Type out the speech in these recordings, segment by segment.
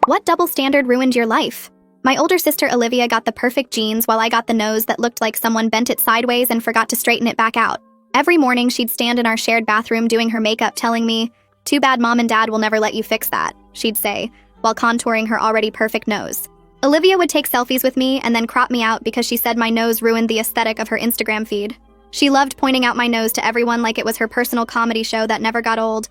What double standard ruined your life? My older sister Olivia got the perfect jeans while I got the nose that looked like someone bent it sideways and forgot to straighten it back out. Every morning she'd stand in our shared bathroom doing her makeup telling me, "Too bad mom and dad will never let you fix that," she'd say, while contouring her already perfect nose. Olivia would take selfies with me and then crop me out because she said my nose ruined the aesthetic of her Instagram feed. She loved pointing out my nose to everyone like it was her personal comedy show that never got old.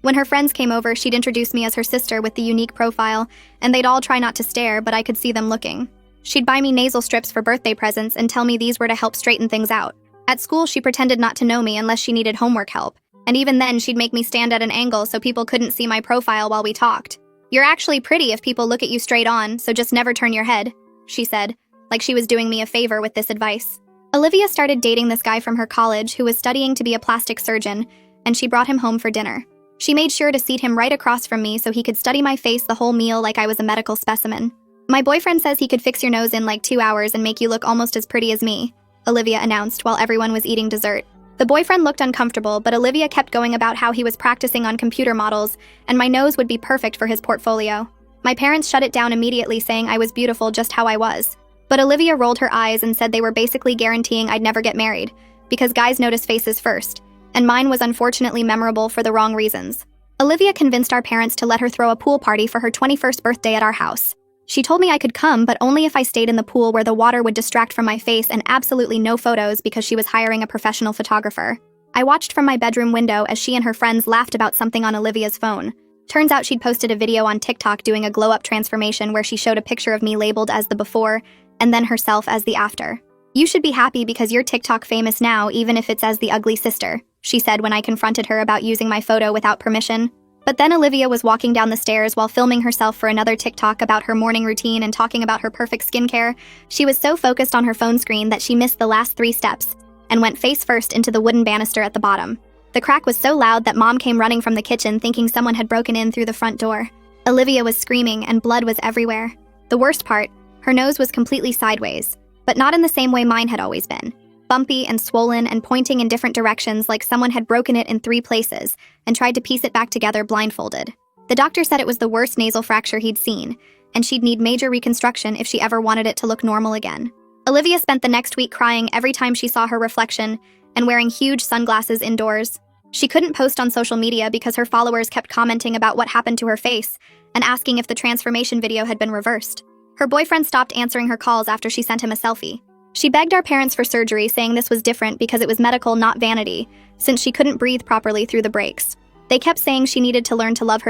When her friends came over, she'd introduce me as her sister with the unique profile, and they'd all try not to stare, but I could see them looking. She'd buy me nasal strips for birthday presents and tell me these were to help straighten things out. At school, she pretended not to know me unless she needed homework help, and even then she'd make me stand at an angle so people couldn't see my profile while we talked. "You're actually pretty if people look at you straight on, so just never turn your head," she said, like she was doing me a favor with this advice. Olivia started dating this guy from her college who was studying to be a plastic surgeon, and she brought him home for dinner. She made sure to seat him right across from me so he could study my face the whole meal like I was a medical specimen. "My boyfriend says he could fix your nose in like 2 hours and make you look almost as pretty as me," Olivia announced while everyone was eating dessert. The boyfriend looked uncomfortable, but Olivia kept going about how he was practicing on computer models and my nose would be perfect for his portfolio. My parents shut it down immediately, saying I was beautiful just how I was. But Olivia rolled her eyes and said they were basically guaranteeing I'd never get married, because guys notice faces first, and mine was unfortunately memorable for the wrong reasons. Olivia convinced our parents to let her throw a pool party for her 21st birthday at our house. She told me I could come, but only if I stayed in the pool where the water would distract from my face, and absolutely no photos because she was hiring a professional photographer. I watched from my bedroom window as she and her friends laughed about something on Olivia's phone. Turns out she'd posted a video on TikTok doing a glow-up transformation where she showed a picture of me labeled as the before and then herself as the after. "You should be happy because you're TikTok famous now, even if it's as the ugly sister," she said when I confronted her about using my photo without permission. But then Olivia was walking down the stairs while filming herself for another TikTok about her morning routine and talking about her perfect skincare. She was so focused on her phone screen that she missed the last 3 steps and went face first into the wooden banister at the bottom. The crack was so loud that Mom came running from the kitchen thinking someone had broken in through the front door. Olivia was screaming and blood was everywhere. The worst part, her nose was completely sideways, but not in the same way mine had always been. Bumpy and swollen and pointing in different directions like someone had broken it in 3 places and tried to piece it back together blindfolded. The doctor said it was the worst nasal fracture he'd seen, and she'd need major reconstruction if she ever wanted it to look normal again. Olivia spent the next week crying every time she saw her reflection and wearing huge sunglasses indoors. She couldn't post on social media because her followers kept commenting about what happened to her face and asking if the transformation video had been reversed. Her boyfriend stopped answering her calls after she sent him a selfie. She begged our parents for surgery, saying this was different because it was medical, not vanity, since she couldn't breathe properly through the breaks. They kept saying she needed to learn to love herself